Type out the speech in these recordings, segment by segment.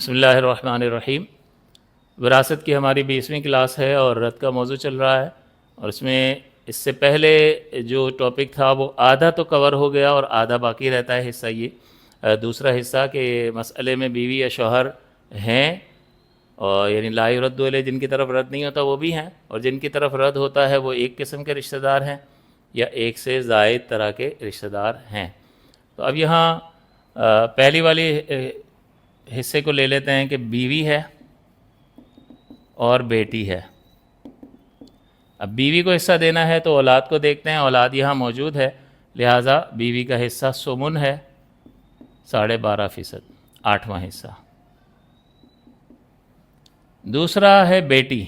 بسم اللہ الرحمن الرحیم۔ وراثت کی ہماری 20ویں کلاس ہے اور رد کا موضوع چل رہا ہے، اور اس سے پہلے جو ٹاپک تھا وہ آدھا تو کور ہو گیا اور آدھا باقی رہتا ہے حصہ یہ دوسرا حصہ کہ مسئلے میں بیوی یا شوہر ہیں، اور یعنی لا یرد علیہ جن کی طرف رد نہیں ہوتا وہ بھی ہیں، اور جن کی طرف رد ہوتا ہے وہ ایک قسم کے رشتہ دار ہیں یا ایک سے زائد طرح کے رشتہ دار ہیں۔ تو اب یہاں پہلی والی حصے کو لے لیتے ہیں کہ بیوی ہے اور بیٹی ہے۔ اب بیوی کو حصہ دینا ہے تو اولاد کو دیکھتے ہیں، اولاد یہاں موجود ہے، لہٰذا بیوی کا حصہ سمن ہے 12.5%، 8واں حصہ۔ دوسرا ہے بیٹی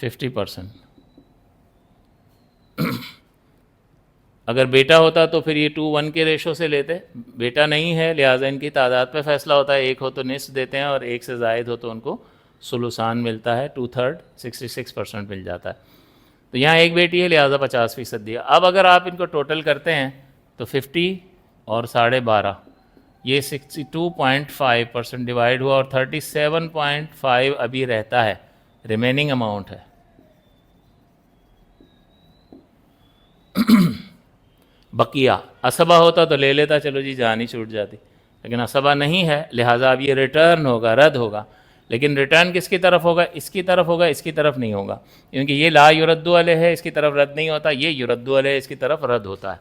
50%۔ اگر بیٹا ہوتا تو پھر یہ 2:1 کے ریشو سے لیتے، بیٹا نہیں ہے لہٰذا ان کی تعداد پہ فیصلہ ہوتا ہے، ایک ہو تو نصف دیتے ہیں اور ایک سے زائد ہو تو ان کو ثلثان ملتا ہے، 2/3 66% مل جاتا ہے۔ تو یہاں ایک بیٹی ہے لہٰذا 50% دیا۔ اب اگر آپ ان کو ٹوٹل کرتے ہیں تو 50 اور 12.5 یہ 62.5% ڈیوائڈ ہوا، اور 37.5 ابھی رہتا ہے، ریمیننگ اماؤنٹ ہے۔ بقیہ عصبہ ہوتا تو لے لیتا، چلو جی جان ہی چھوٹ جاتی، لیکن عصبہ نہیں ہے لہٰذا اب یہ ریٹرن ہوگا، رد ہوگا۔ لیکن ریٹرن کس کی طرف ہوگا؟ اس کی طرف ہوگا، اس کی طرف نہیں ہوگا، کیونکہ یہ لا یرد علیہ ہے، اس کی طرف رد نہیں ہوتا، یہ یرد علیہ اس کی طرف رد ہوتا ہے۔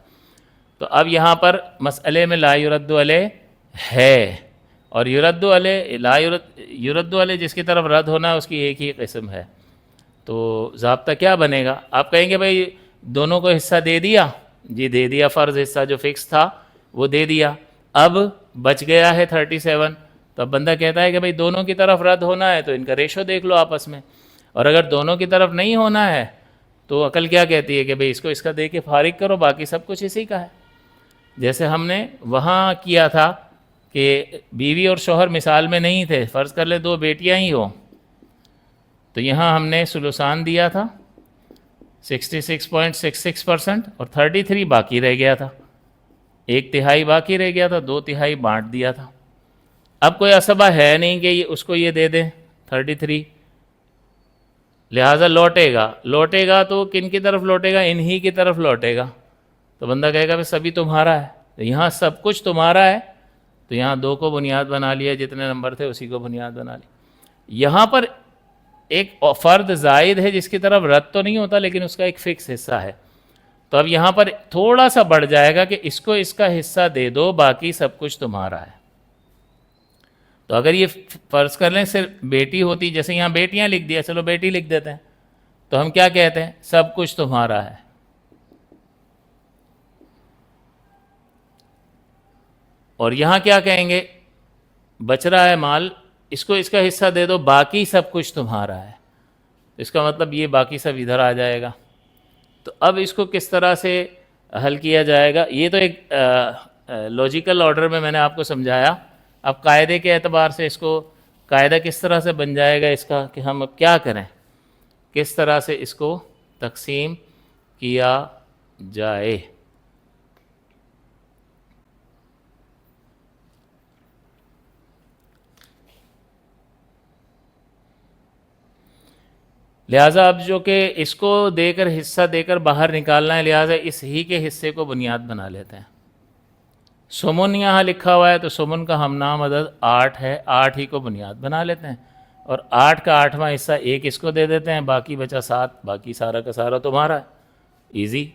تو اب یہاں پر مسئلے میں لا یرد علیہ ہے، اور یرد علیہ جس کی طرف رد ہونا ہے اس کی ایک ہی قسم ہے۔ تو ضابطہ کیا بنے گا؟ آپ کہیں گے بھائی دونوں کو حصہ دے دیا، جی دے دیا، فرض حصہ جو فکس تھا وہ دے دیا، اب بچ گیا ہے 37۔ تو اب بندہ کہتا ہے کہ بھائی دونوں کی طرف رد ہونا ہے تو ان کا ریشو دیکھ لو آپس میں، اور اگر دونوں کی طرف نہیں ہونا ہے تو عقل کیا کہتی ہے کہ بھئی اس کو اس کا دے کے فارغ کرو، باقی سب کچھ اسی کا ہے۔ جیسے ہم نے وہاں کیا تھا کہ بیوی اور شوہر مثال میں نہیں تھے، فرض کر لے 2 بیٹیاں ہی ہوں، تو یہاں ہم نے ثلثان دیا تھا 66.66% اور 33 باقی رہ گیا تھا، 1/3 باقی رہ گیا تھا، 2/3 بانٹ دیا تھا۔ اب کوئی عصبہ ہے نہیں کہ اس کو یہ دے دیں 33، لہٰذا لوٹے گا تو کن کی طرف لوٹے گا؟ انہی کی طرف لوٹے گا۔ تو بندہ کہے گا بھئی سبھی تمہارا ہے، تو یہاں سب کچھ تمہارا ہے، تو یہاں 2 کو بنیاد بنا لیا، جتنے نمبر تھے اسی کو بنیاد بنا لیا۔ یہاں پر ایک فرد زائد ہے جس کی طرف رد تو نہیں ہوتا لیکن اس کا ایک فکس حصہ ہے، تو اب یہاں پر تھوڑا سا بڑھ جائے گا کہ اس کو اس کا حصہ دے دو، باقی سب کچھ تمہارا ہے۔ تو اگر یہ فرض کر لیں صرف بیٹی ہوتی، جیسے یہاں بیٹیاں لکھ دیا، چلو بیٹی لکھ دیتے ہیں، تو ہم کیا کہتے ہیں؟ سب کچھ تمہارا ہے۔ اور یہاں کیا کہیں گے؟ بچ رہا ہے مال، اس کو اس کا حصہ دے دو، باقی سب کچھ تمہارا ہے۔ اس کا مطلب یہ باقی سب ادھر آ جائے گا۔ تو اب اس کو کس طرح سے حل کیا جائے گا؟ یہ تو ایک لاجیکل آرڈر میں نے آپ کو سمجھایا۔ اب قاعدے کے اعتبار سے اس کو قاعدہ کس طرح سے بن جائے گا اس کا کہ ہم اب کیا کریں، کس طرح سے اس کو تقسیم کیا جائے۔ لہٰذا اب جو کہ اس کو دے کر حصہ دے کر باہر نکالنا ہے، لہٰذا اس ہی کے حصے کو بنیاد بنا لیتے ہیں۔ سمن یہاں لکھا ہوا ہے تو سمن کا ہم نام عدد 8 ہے، 8 ہی کو بنیاد بنا لیتے ہیں، اور 8 کا 8واں حصہ ایک اس کو دے دیتے ہیں، باقی بچا 7، باقی سارا کا سارا تمہارا ہے، ایزی۔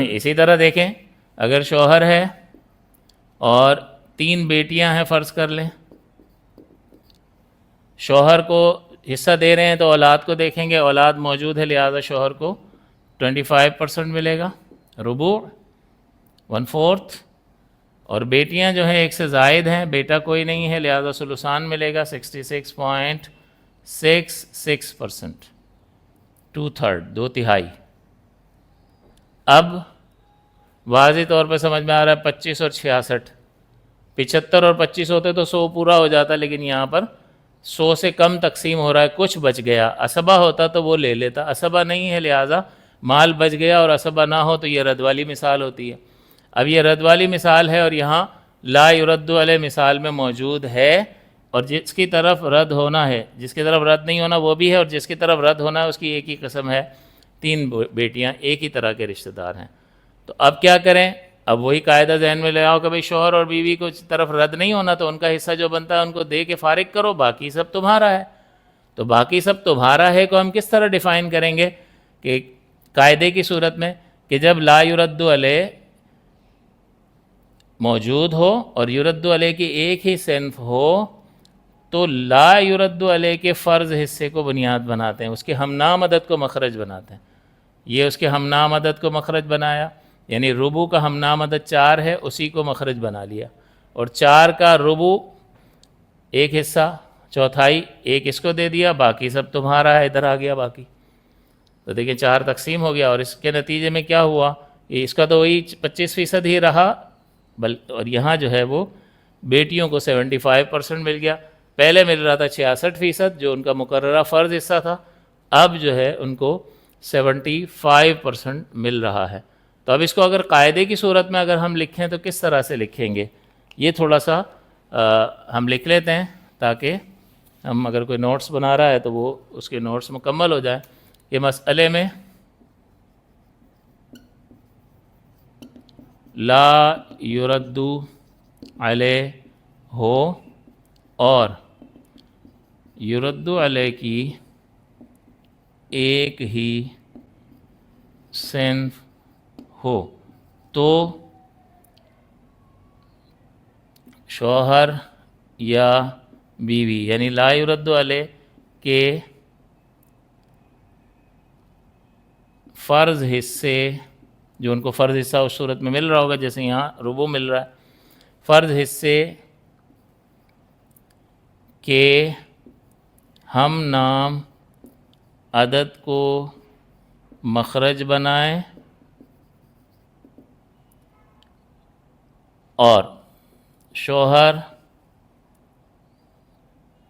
اسی طرح دیکھیں اگر شوہر ہے اور 3 بیٹیاں ہیں فرض کر لیں، شوہر کو حصہ دے رہے ہیں تو اولاد کو دیکھیں گے، اولاد موجود ہے لہٰذا شوہر کو 25% ملے گا، ربوع 1/4، اور بیٹیاں جو ہیں ایک سے زائد ہیں، بیٹا کوئی نہیں ہے لہٰذا ثلثان ملے گا 66.66%، 2/3، 2/3۔ اب واضح طور پہ سمجھ میں آ رہا ہے 25 اور 66، 75 اور 25 ہوتے تو 100 پورا ہو جاتا، لیکن یہاں پر 100 سے کم تقسیم ہو رہا ہے، کچھ بچ گیا۔ عصبہ ہوتا تو وہ لے لیتا، عصبہ نہیں ہے لہٰذا مال بچ گیا، اور عصبہ نہ ہو تو یہ رد والی مثال ہوتی ہے۔ اب یہ رد والی مثال ہے اور یہاں لا یرد علیہ مثال میں موجود ہے، اور جس کی طرف رد ہونا ہے، جس کی طرف رد نہیں ہونا وہ بھی ہے، اور جس کی طرف رد ہونا ہے اس کی ایک ہی قسم ہے، 3 بیٹیاں ایک ہی طرح کے رشتہ دار ہیں۔ تو اب کیا کریں؟ اب وہی قاعدہ ذہن میں لے آؤ کہ بھئی شوہر اور بیوی کو طرف رد نہیں ہونا تو ان کا حصہ جو بنتا ہے ان کو دے کے فارغ کرو، باقی سب تمہارا ہے۔ تو باقی سب تمہارا ہے کو ہم کس طرح ڈیفائن کریں گے کہ قاعدے کی صورت میں کہ جب لا یرد علیہ موجود ہو اور یرد علیہ کی ایک ہی صنف ہو تو لا یرد علیہ کے فرض حصے کو بنیاد بناتے ہیں، اس کے ہم نام عدد کو مخرج بناتے ہیں۔ یہ اس کے ہم نام عدد کو مخرج بنایا، یعنی ربع کا ہم نام عدد 4 ہے، اسی کو مخرج بنا لیا، اور 4 کا ربع ایک حصہ چوتھائی ایک اس کو دے دیا، باقی سب تمہارا ہے، ادھر آ گیا باقی۔ تو دیکھیں 4 تقسیم ہو گیا، اور اس کے نتیجے میں کیا ہوا؟ اس کا تو وہی 25% ہی رہا، اور یہاں جو ہے وہ بیٹیوں کو 75% مل گیا۔ پہلے مل رہا تھا 66% جو ان کا مقررہ فرض حصہ تھا، اب جو ہے ان کو 75% مل رہا ہے۔ تو اب اس کو اگر قاعدے کی صورت میں اگر ہم لکھیں تو کس طرح سے لکھیں گے؟ یہ تھوڑا سا ہم لکھ لیتے ہیں تاکہ ہم اگر کوئی نوٹس بنا رہا ہے تو وہ اس کے نوٹس مکمل ہو جائیں۔ یہ مسئلے میں لا یرد علیہ ہو اور یرد علیہ کی ایک ہی صنف ہو تو شوہر یا بیوی، یعنی لا یرد علیہ کے فرض حصے جو ان کو فرض حصہ اس صورت میں مل رہا ہوگا، جیسے یہاں ربع مل رہا ہے، فرض حصے کے ہم نام عدد کو مخرج بنائیں اور شوہر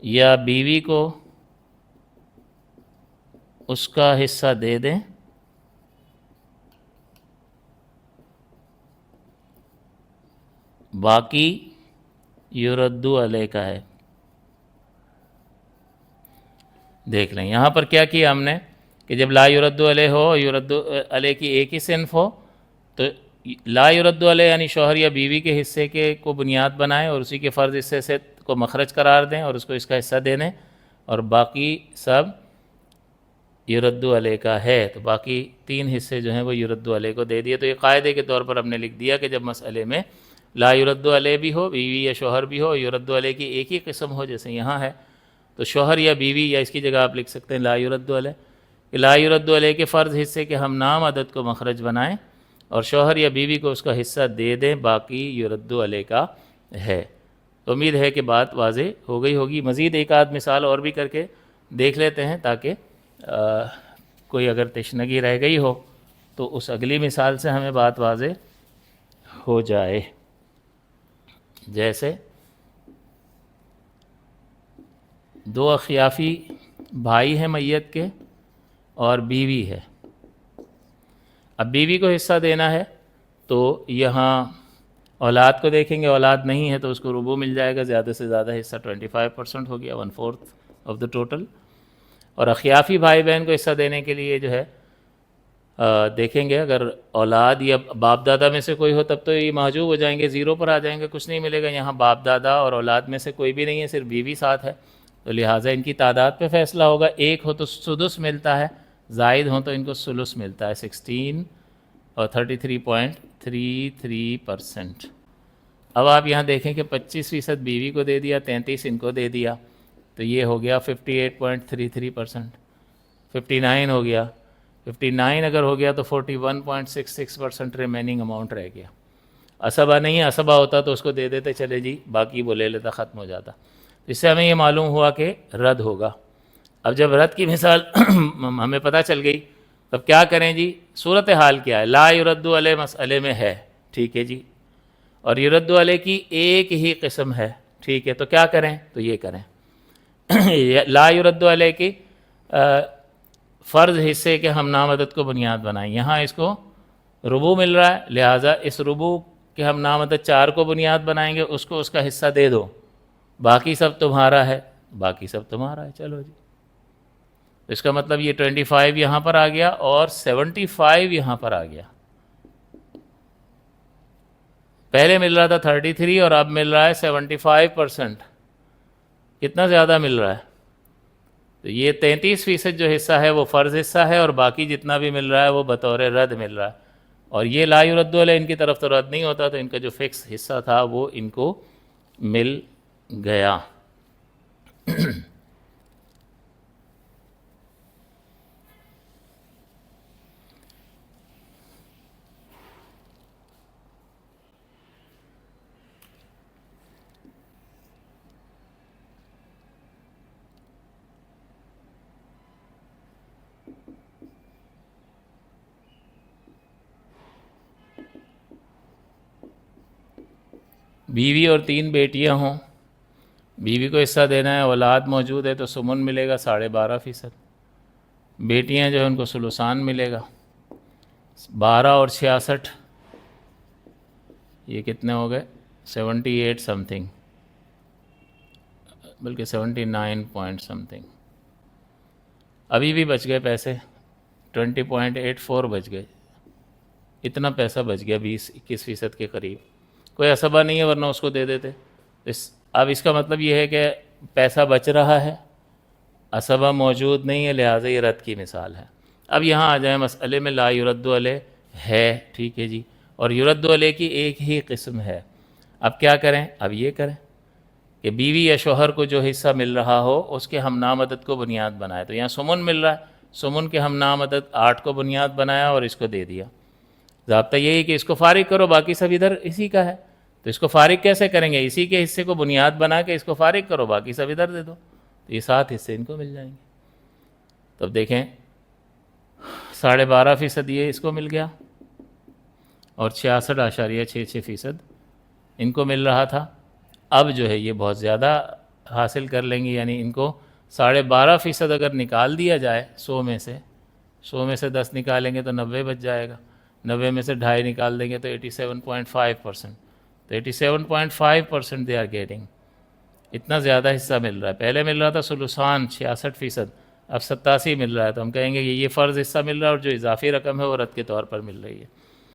یا بیوی کو اس کا حصہ دے دیں، باقی یرد علیہ کا ہے۔ دیکھ لیں یہاں پر کیا کیا ہم نے کہ جب لا یرد علیہ ہو، یرد علیہ کی ایک ہی صنف ہو تو لا یرد علیہ یعنی شوہر یا بیوی کے حصے کے کو بنیاد بنائیں اور اسی کے فرض حصے سے کو مخرج قرار دیں اور اس کو اس کا حصہ دے دیں، اور باقی سب یرد علیہ کا ہے، تو باقی 3 حصے جو ہیں وہ یرد علیہ کو دے دیے۔ تو یہ قاعدے کے طور پر ہم نے لکھ دیا کہ جب مسئلے میں لا یرد علیہ بھی ہو، بیوی یا شوہر بھی ہو، یرد علیہ کی ایک ہی قسم ہو جیسے یہاں ہے، تو شوہر یا بیوی، یا اس کی جگہ آپ لکھ سکتے ہیں لا یرد علیہ، کہ لا یرد علیہ کے فرض حصے کے ہم نام عدد کو مخرج بنائیں اور شوہر یا بیوی کو اس کا حصہ دے دیں، باقی یرد علیہ کا ہے۔ تو امید ہے کہ بات واضح ہو گئی ہوگی۔ مزید ایک آدھ مثال اور بھی کر کے دیکھ لیتے ہیں تاکہ کوئی اگر تشنگی رہ گئی ہو تو اس اگلی مثال سے ہمیں بات واضح ہو جائے۔ جیسے 2 اخیافی بھائی ہیں میت کے اور بیوی ہے۔ اب بیوی کو حصہ دینا ہے تو یہاں اولاد کو دیکھیں گے، اولاد نہیں ہے تو اس کو ربع مل جائے گا، زیادہ سے زیادہ حصہ 25% ہو گیا، 1/4 آف دا ٹوٹل۔ اور اخیافی بھائی بہن کو حصہ دینے کے لیے جو ہے دیکھیں گے اگر اولاد یا باپ دادا میں سے کوئی ہو تب تو یہ محجوب ہو جائیں گے، 0 پر آ جائیں گے، کچھ نہیں ملے گا۔ یہاں باپ دادا اور اولاد میں سے کوئی بھی نہیں ہے، صرف بیوی ساتھ ہے، تو لہٰذا ان کی تعداد پہ فیصلہ ہوگا۔ 1 ہو تو سدس ملتا ہے، زائد ہوں تو ان کو ثلث ملتا ہے، 16 اور 33.33%۔ اب آپ یہاں دیکھیں کہ 25% بیوی کو دے دیا، 33 ان کو دے دیا، تو یہ ہو گیا 58.33%، 59 ہو گیا، 59 اگر ہو گیا تو 41.66% ریمیننگ اماؤنٹ رہ گیا۔ عصبہ نہیں ہے، عصبہ ہوتا تو اس کو دے دیتے، چلے جی باقی وہ لے لیتا، ختم ہو جاتا۔ اس سے ہمیں یہ معلوم ہوا کہ رد ہوگا۔ اب جب رد کی مثال ہمیں پتہ چل گئی تب کیا کریں جی؟ صورتحال کیا ہے؟ لا یرد علیہ مسئلے میں ہے، ٹھیک ہے جی، اور یرد علیہ کی ایک ہی قسم ہے، ٹھیک ہے، تو کیا کریں؟ تو یہ کریں لا یرد علیہ کی فرض حصے کے ہم نام عدد کو بنیاد بنائیں۔ یہاں اس کو ربع مل رہا ہے، لہٰذا اس ربع کہ ہم نامعدد 4 کو بنیاد بنائیں گے، اس کو اس کا حصہ دے دو، باقی سب تمہارا ہے، باقی سب تمہارا ہے، چلو جی. اس کا مطلب یہ 25 یہاں پر آ گیا اور 75 یہاں پر آ گیا. پہلے مل رہا تھا 33 اور اب مل رہا ہے 75%. کتنا زیادہ مل رہا ہے؟ تو یہ 33% جو حصہ ہے وہ فرض حصہ ہے، اور باقی جتنا بھی مل رہا ہے وہ بطور رد مل رہا ہے. اور یہ لا یرد علیہ ان کی طرف تو رد نہیں ہوتا، تو ان کا جو فکس حصہ تھا وہ ان کو مل گیا. بیوی اور 3 بیٹیاں ہوں، بیوی کو حصہ دینا ہے، اولاد موجود ہے تو سمن ملے گا 12.5%. بیٹیاں جو ہیں ان کو ثلثان ملے گا. 12 اور 66 یہ کتنے ہو گئے؟ 78 سم تھنگ، بلکہ 79 پوائنٹ سم تھنگ. ابھی بھی بچ گئے پیسے، 20.84 بچ گئے. اتنا پیسہ بچ گیا 20-21% کے قریب. کوئی عصبہ نہیں ہے ورنہ اس کو دے دیتے. اب اس کا مطلب یہ ہے کہ پیسہ بچ رہا ہے، عصبہ موجود نہیں ہے، لہٰذا یہ رد کی مثال ہے. اب یہاں آ جائیں مسئلے میں. لا یرد علیہ ہے، ٹھیک ہے جی، اور یرد علیہ کی ایک ہی قسم ہے. اب کیا کریں؟ اب یہ کریں کہ بیوی یا شوہر کو جو حصہ مل رہا ہو اس کے ہم نامعدد کو بنیاد بنائے. تو یہاں سمن مل رہا ہے، سمن کے ہم نامعدد 8 کو بنیاد بنایا اور اس کو دے دیا. ضابطہ یہی کہ اس کو فارغ کرو، باقی سب ادھر اسی کا ہے. تو اس کو فارغ کیسے کریں گے؟ اسی کے حصے کو بنیاد بنا کے اس کو فارغ کرو، باقی سب ادھر دے دو، تو یہ 7 حصے ان کو مل جائیں گے. تو اب دیکھیں 12.5% یہ اس کو مل گیا اور 66.66% ان کو مل رہا تھا. اب جو ہے یہ بہت زیادہ حاصل کر لیں گے، یعنی ان کو 12.5% اگر نکال دیا جائے 100 میں سے 10 نکالیں گے تو 90 بچ جائے گا. 90 میں سے 2.5 نکال دیں گے تو 87.5%. تو 87.5% دے آر گیٹنگ. اتنا زیادہ حصہ مل رہا ہے. پہلے مل رہا تھا ثلثان 66%، اب 87 مل رہا ہے. تو ہم کہیں گے کہ یہ فرض حصہ مل رہا ہے اور جو اضافی رقم ہے وہ رد کے طور پر مل رہی ہے.